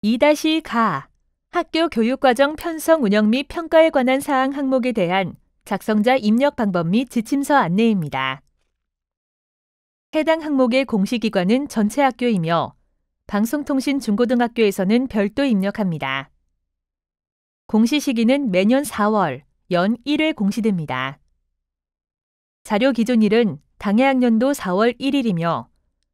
2-가 학교 교육과정 편성 운영 및 평가에 관한 사항 항목에 대한 작성자 입력 방법 및 지침서 안내입니다. 해당 항목의 공시기관은 전체 학교이며 방송통신 중고등학교에서는 별도 입력합니다. 공시 시기는 매년 4월, 연 1회 공시됩니다. 자료 기존일은 당해학년도 4월 1일이며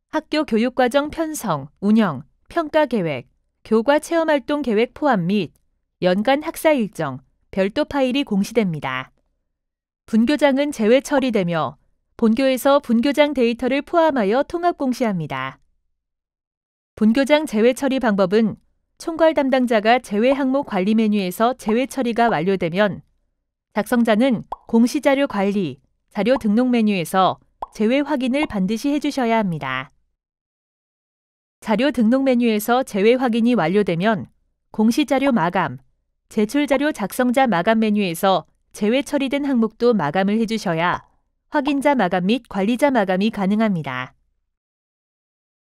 학교 교육과정 편성, 운영, 평가 계획, 교과 체험활동 계획 포함 및 연간 학사 일정, 별도 파일이 공시됩니다. 분교장은 제외 처리되며 본교에서 분교장 데이터를 포함하여 통합 공시합니다. 분교장 제외 처리 방법은 총괄 담당자가 제외 항목 관리 메뉴에서 제외 처리가 완료되면 작성자는 공시자료 관리, 자료 등록 메뉴에서 제외 확인을 반드시 해주셔야 합니다. 자료 등록 메뉴에서 제외 확인이 완료되면 공시자료 마감, 제출자료 작성자 마감 메뉴에서 제외 처리된 항목도 마감을 해주셔야 확인자 마감 및 관리자 마감이 가능합니다.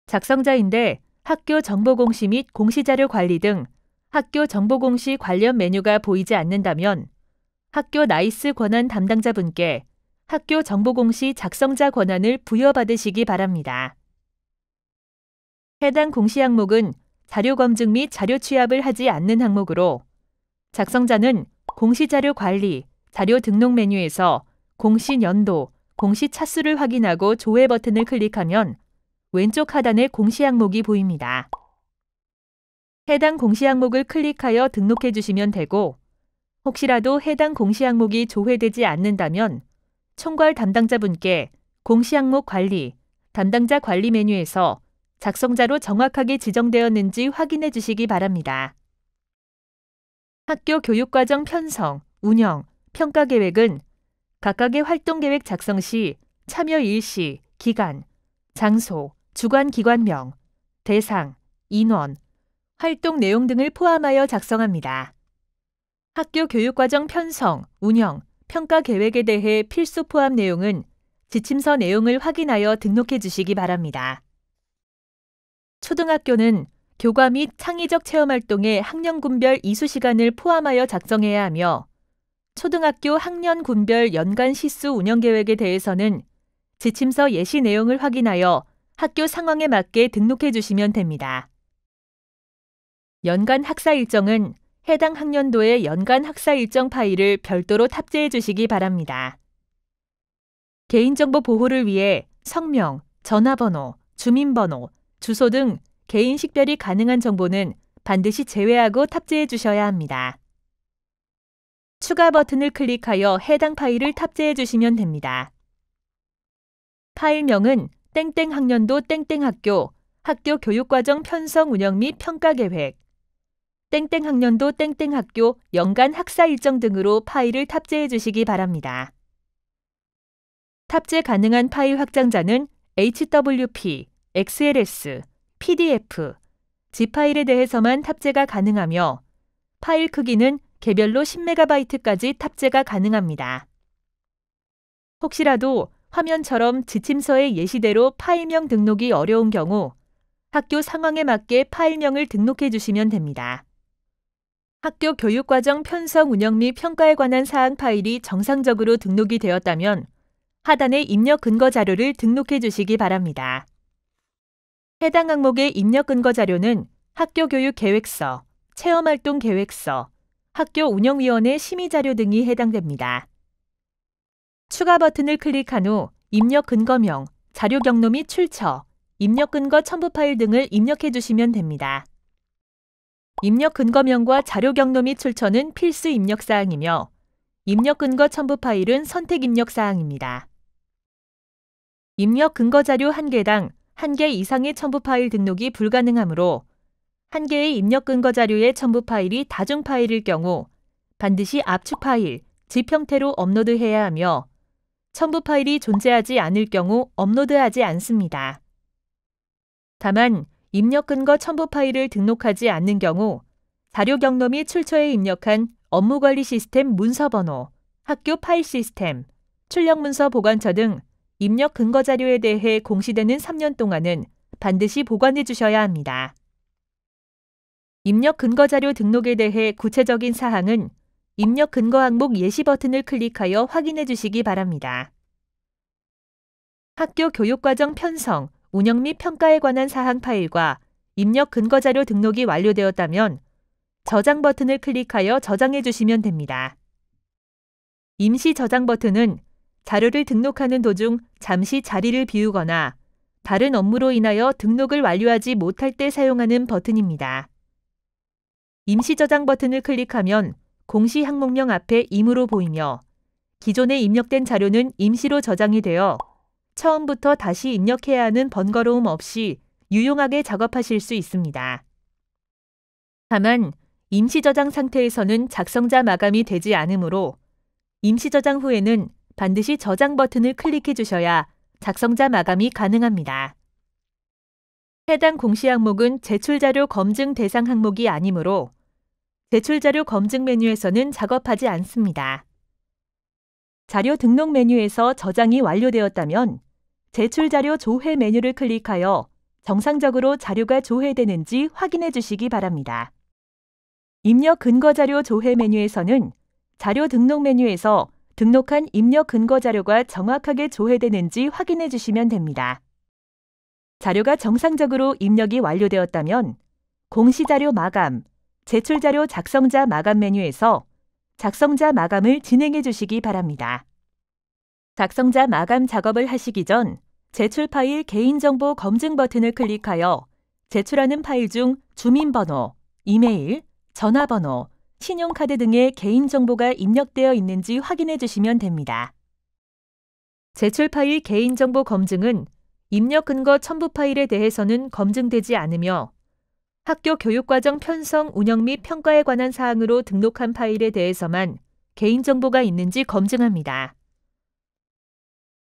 작성자인데 학교 정보공시 및 공시자료 관리 등 학교 정보공시 관련 메뉴가 보이지 않는다면 학교 나이스 권한 담당자분께 학교 정보공시 작성자 권한을 부여받으시기 바랍니다. 해당 공시 항목은 자료 검증 및 자료 취합을 하지 않는 항목으로 작성자는 공시자료 관리, 자료 등록 메뉴에서 공시 연도, 공시 차수를 확인하고 조회 버튼을 클릭하면 왼쪽 하단에 공시 항목이 보입니다. 해당 공시 항목을 클릭하여 등록해 주시면 되고 혹시라도 해당 공시 항목이 조회되지 않는다면 총괄 담당자분께 공시 항목 관리, 담당자 관리 메뉴에서 작성자로 정확하게 지정되었는지 확인해 주시기 바랍니다. 학교 교육과정 편성, 운영, 평가 계획은 각각의 활동계획 작성 시 참여 일시, 기간, 장소, 주관 기관명, 대상, 인원, 활동 내용 등을 포함하여 작성합니다. 학교 교육과정 편성, 운영, 평가 계획에 대해 필수 포함 내용은 지침서 내용을 확인하여 등록해 주시기 바랍니다. 초등학교는 교과 및 창의적 체험활동의 학년군별 이수시간을 포함하여 작성해야 하며 초등학교 학년군별 연간 시수 운영계획에 대해서는 지침서 예시 내용을 확인하여 학교 상황에 맞게 등록해 주시면 됩니다. 연간 학사 일정은 해당 학년도의 연간 학사 일정 파일을 별도로 탑재해 주시기 바랍니다. 개인정보 보호를 위해 성명, 전화번호, 주민번호, 주소 등 개인 식별이 가능한 정보는 반드시 제외하고 탑재해 주셔야 합니다. 추가 버튼을 클릭하여 해당 파일을 탑재해 주시면 됩니다. 파일명은 땡땡 학년도 땡땡 학교, 학교 교육과정 편성 운영 및 평가 계획, 땡땡 학년도 땡땡 학교 연간 학사 일정 등으로 파일을 탑재해 주시기 바랍니다. 탑재 가능한 파일 확장자는 HWP, XLS, PDF, zip 파일에 대해서만 탑재가 가능하며 파일 크기는 개별로 10MB까지 탑재가 가능합니다. 혹시라도 화면처럼 지침서의 예시대로 파일명 등록이 어려운 경우 학교 상황에 맞게 파일명을 등록해 주시면 됩니다. 학교 교육과정 편성 운영 및 평가에 관한 사항 파일이 정상적으로 등록이 되었다면 하단의 입력 근거 자료를 등록해 주시기 바랍니다. 해당 항목의 입력 근거 자료는 학교 교육 계획서, 체험활동 계획서, 학교 운영위원회 심의 자료 등이 해당됩니다. 추가 버튼을 클릭한 후 입력 근거명, 자료 경로 및 출처, 입력 근거 첨부 파일 등을 입력해 주시면 됩니다. 입력 근거명과 자료 경로 및 출처는 필수 입력 사항이며 입력 근거 첨부 파일은 선택 입력 사항입니다. 입력 근거 자료 1개당 1개 이상의 첨부 파일 등록이 불가능하므로 1개의 입력 근거 자료의 첨부 파일이 다중 파일일 경우 반드시 압축 파일, zip 형태로 업로드해야 하며 첨부 파일이 존재하지 않을 경우 업로드하지 않습니다. 다만 입력 근거 첨부 파일을 등록하지 않는 경우 자료 경로 및 출처에 입력한 업무관리 시스템 문서번호, 학교 파일 시스템, 출력문서 보관처 등 입력 근거 자료에 대해 공시되는 3년 동안은 반드시 보관해 주셔야 합니다. 입력 근거자료 등록에 대해 구체적인 사항은 입력 근거 항목 예시 버튼을 클릭하여 확인해 주시기 바랍니다. 학교 교육과정 편성, 운영 및 평가에 관한 사항 파일과 입력 근거자료 등록이 완료되었다면 저장 버튼을 클릭하여 저장해 주시면 됩니다. 임시 저장 버튼은 자료를 등록하는 도중 잠시 자리를 비우거나 다른 업무로 인하여 등록을 완료하지 못할 때 사용하는 버튼입니다. 임시 저장 버튼을 클릭하면 공시 항목명 앞에 임으로 보이며 기존에 입력된 자료는 임시로 저장이 되어 처음부터 다시 입력해야 하는 번거로움 없이 유용하게 작업하실 수 있습니다. 다만 임시 저장 상태에서는 작성자 마감이 되지 않으므로 임시 저장 후에는 반드시 저장 버튼을 클릭해 주셔야 작성자 마감이 가능합니다. 해당 공시 항목은 제출자료 검증 대상 항목이 아니므로 제출자료 검증 메뉴에서는 작업하지 않습니다. 자료 등록 메뉴에서 저장이 완료되었다면 제출자료 조회 메뉴를 클릭하여 정상적으로 자료가 조회되는지 확인해 주시기 바랍니다. 입력 근거자료 조회 메뉴에서는 자료 등록 메뉴에서 등록한 입력 근거자료가 정확하게 조회되는지 확인해 주시면 됩니다. 자료가 정상적으로 입력이 완료되었다면 공시자료 마감, 제출자료 작성자 마감 메뉴에서 작성자 마감을 진행해 주시기 바랍니다. 작성자 마감 작업을 하시기 전 제출 파일 개인정보 검증 버튼을 클릭하여 제출하는 파일 중 주민번호, 이메일, 전화번호, 신용카드 등의 개인정보가 입력되어 있는지 확인해 주시면 됩니다. 제출 파일 개인정보 검증은 입력 근거 첨부 파일에 대해서는 검증되지 않으며 학교 교육과정 편성, 운영 및 평가에 관한 사항으로 등록한 파일에 대해서만 개인정보가 있는지 검증합니다.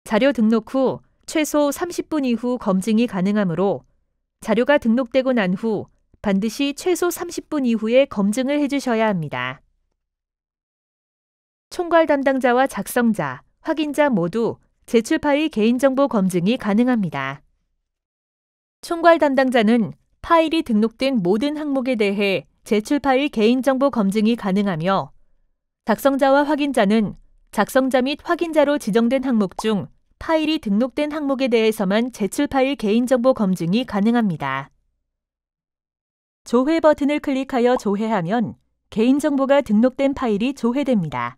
자료 등록 후 최소 30분 이후 검증이 가능하므로 자료가 등록되고 난 후 반드시 최소 30분 이후에 검증을 해주셔야 합니다. 총괄 담당자와 작성자, 확인자 모두 제출 파일 개인정보 검증이 가능합니다. 총괄 담당자는 파일이 등록된 모든 항목에 대해 제출 파일 개인정보 검증이 가능하며 작성자와 확인자는 작성자 및 확인자로 지정된 항목 중 파일이 등록된 항목에 대해서만 제출 파일 개인정보 검증이 가능합니다. 조회 버튼을 클릭하여 조회하면 개인정보가 등록된 파일이 조회됩니다.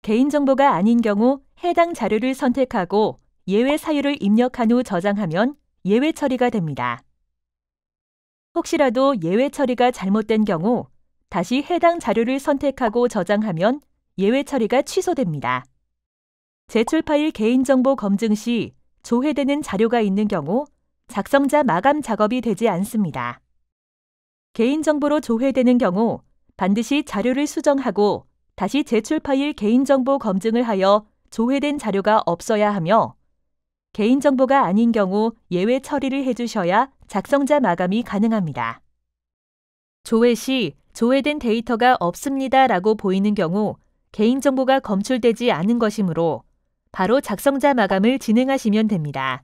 개인정보가 아닌 경우 해당 자료를 선택하고 예외 사유를 입력한 후 저장하면 예외 처리가 됩니다. 혹시라도 예외 처리가 잘못된 경우 다시 해당 자료를 선택하고 저장하면 예외 처리가 취소됩니다. 제출 파일 개인정보 검증 시 조회되는 자료가 있는 경우 작성자 마감 작업이 되지 않습니다. 개인정보로 조회되는 경우 반드시 자료를 수정하고 다시 제출 파일 개인정보 검증을 하여 조회된 자료가 없어야 하며 개인정보가 아닌 경우 예외 처리를 해주셔야 작성자 마감이 가능합니다. 조회 시 조회된 데이터가 없습니다 라고 보이는 경우 개인정보가 검출되지 않은 것이므로 바로 작성자 마감을 진행하시면 됩니다.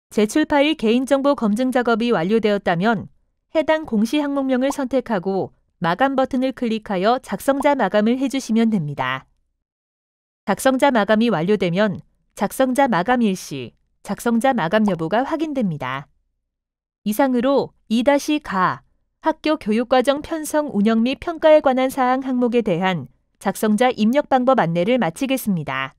제출 파일 개인정보 검증 작업이 완료되었다면 해당 공시 항목명을 선택하고 마감 버튼을 클릭하여 작성자 마감을 해주시면 됩니다. 작성자 마감이 완료되면 작성자 마감 일시, 작성자 마감 여부가 확인됩니다. 이상으로 2-가 학교 교육과정 편성 운영 및 평가에 관한 사항 항목에 대한 작성자 입력 방법 안내를 마치겠습니다.